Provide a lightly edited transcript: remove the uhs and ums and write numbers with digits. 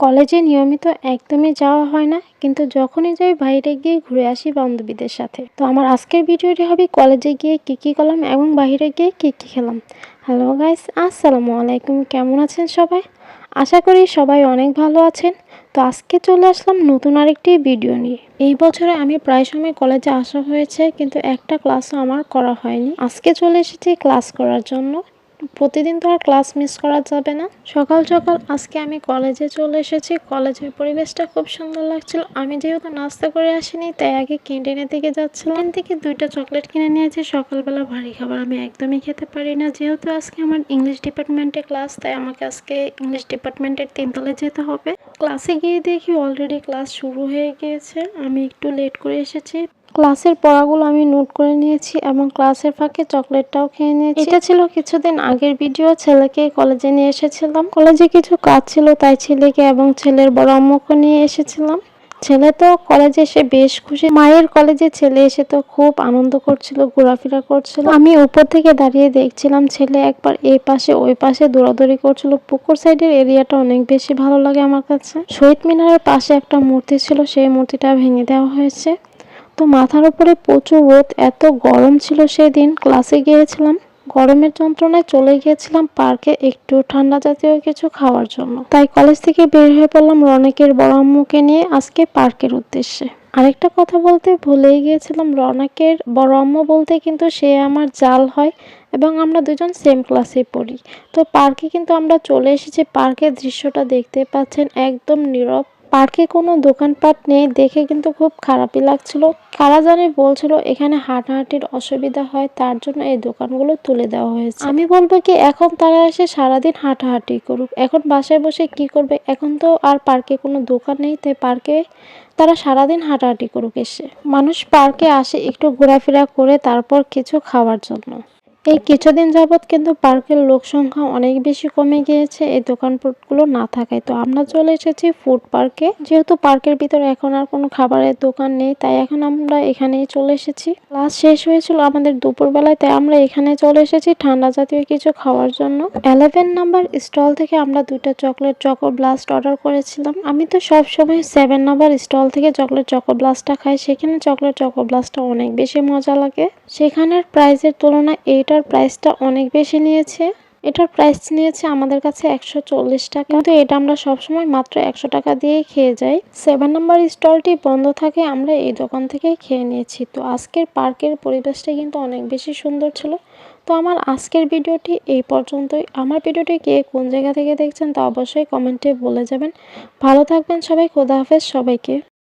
কলেজে নিয়মিত একদমই যাওয়া হয় না, কিন্তু যখনই যাই বাইরে গিয়ে ঘুরে আসি বান্ধবীদের সাথে। তো আমার আজকের ভিডিওটি হবে কলেজে গিয়ে কী করলাম এবং বাইরে গিয়ে কী খেলাম। হ্যালো গাইস, আসসালামু আলাইকুম। কেমন আছেন সবাই? আশা করি সবাই অনেক ভালো আছেন। তো আজকে চলে আসলাম নতুন আরেকটি ভিডিও নিয়ে। এই বছরে আমি প্রায় সময় কলেজে আসা হয়েছে, কিন্তু একটা ক্লাসও আমার করা হয়নি। আজকে চলে এসেছি ক্লাস করার জন্য। প্রতিদিন তো আর ক্লাস মিস করা যাবে না। সকাল সকাল আজকে আমি কলেজে চলে এসেছি। কলেজের পরিবেশটা খুব সুন্দর লাগছিল। আমি যেহেতু নাস্তা করে আসিনি, তাই আগে ক্যান্টিনের দিকে যাচ্ছিলাম। ক্যান্টিন থেকে 2টা চকলেট কিনে নিয়েছি। সকালবেলা ভারী খাবার আমি একদমই খেতে পারি না। যেহেতু আজকে আমার ইংলিশ ডিপার্টমেন্টে ক্লাস, তাই আমাকে আজকে ইংলিশ ডিপার্টমেন্টের 3 তলায় যেতে হবে। ক্লাসে গিয়ে দেখি অলরেডি ক্লাস শুরু হয়ে গিয়েছে। আমি একটু লেট করে এসেছি। ক্লাসের পড়াগুলো আমি নোট করে নিয়েছি এবং ক্লাসের ফাঁকে চকলেটটাও খেয়ে নিয়েছি। এটা ছিল কিছুদিন আগের ভিডিও। ছেলেকে কলেজে নিয়ে এসেছিলাম। কলেজে কিছু কাজ ছিল, তাই ছেলেকে এবং ছেলের বড় আম্মুকে নিয়ে এসেছিলাম। ছেলে তো কলেজে এসে বেশ খুশি। মায়ের কলেজে ছেলে এসে তো খুব আনন্দ করছিল, ঘোরাফেরা করছিল। আমি উপর থেকে দাঁড়িয়ে দেখছিলাম। ছেলে একবার এই পাশে ওই পাশে দৌড়াদৌড়ি করছিল। পুকুর সাইডের এরিয়াটা অনেক বেশি ভালো লাগে আমার কাছে। শহীদ মিনারের পাশে একটা মূর্তি ছিল, সেই মূর্তিটা ভেঙে দেওয়া হয়েছে। তো মাথার উপরে প্রচুর রোদ, এত গরম ছিল। সেদিন ক্লাসে গিয়েছিলাম, গরমের যন্ত্রণায় চলে গিয়েছিলাম পার্কে একটু ঠান্ডা জাতীয় কিছু খাওয়ার জন্য। তাই কলেজ থেকে বের হয়ে পড়লাম রনকের বড় আম্মুকে নিয়ে আজকে পার্কের উদ্দেশ্যে। আরেকটা কথা বলতে ভুলেই গিয়েছিলাম, রনকের বড় আম্মু বলতে কিন্তু সে আমার জাল হয় এবং আমরা দুজন সেম ক্লাসে পড়ি। তো পার্কে কিন্তু আমরা চলে এসেছি। পার্কের দৃশ্যটা দেখতে পাচ্ছেন, একদম নীরব। পার্কে কোনো দোকানপাট নেই দেখে কিন্তু খুব খারাপই লাগছিল। কারা জানি বলছিল এখানে হাঁটাহাঁটির অসুবিধা হয়, তার জন্য এই দোকানগুলো তুলে দেওয়া হয়েছে। আমি বলবো কি, এখন তারা এসে সারাদিন হাঁটাহাঁটি করুক, এখন বাসায় বসে কি করবে? এখন তো আর পার্কে কোনো দোকান নেই, তাই পার্কে তারা সারাদিন হাঁটাহাঁটি করুক। এসে মানুষ পার্কে আসে একটু ঘোরাফেরা করে, তারপর কিছু খাওয়ার জন্য। এই কিছুদিন যাবৎ কিন্তু পার্কের লোক সংখ্যা অনেক বেশি কমে গিয়েছে এই দোকানপাটগুলো না থাকায়। তো আমরা চলে এসেছি ফুড পার্কে। যেহেতু পার্কের ভিতরে এখন আর কোনো খাবারের দোকান নেই, তাই এখন আমরা এখানেই চলে এসেছি। ক্লাস শেষ হয়েছিল আমাদের দুপুরবেলায়, তাই আমরা এখানে চলে এসেছি ঠান্ডা জাতীয় কিছু খাওয়ার জন্য। 11 নাম্বার স্টল থেকে আমরা 2টা চকলেট চকো ব্লাস্ট অর্ডার করেছিলাম। আমি তো সবসময় 7 নাম্বার স্টল থেকে চকলেট চকো ব্লাস্টটা খাই। সেখানে চকলেট চকো ব্লাস্টটা অনেক বেশি মজা লাগে। সেখানের প্রাইসের তুলনায় এটার প্রাইসটা অনেক বেশি নিয়েছে। এটার প্রাইস নিয়েছে আমাদের কাছে 140 টাকা, কিন্তু এটা আমরা সবসময় মাত্র 100 টাকা দিয়েই খেয়ে যাই। 7 নাম্বার স্টলটি বন্ধ থাকে, আমরা এই দোকান থেকেই খেয়ে নিয়েছি। তো আজকের পার্কের পরিবেশটা কিন্তু অনেক বেশি সুন্দর ছিল। তো আমার আজকের ভিডিওটি এই পর্যন্তই। আমার ভিডিওটি কে কোন জায়গা থেকে দেখছেন তা অবশ্যই কমেন্টে বলে যাবেন। ভালো থাকবেন সবাই। খোদা হাফেজ সবাইকে।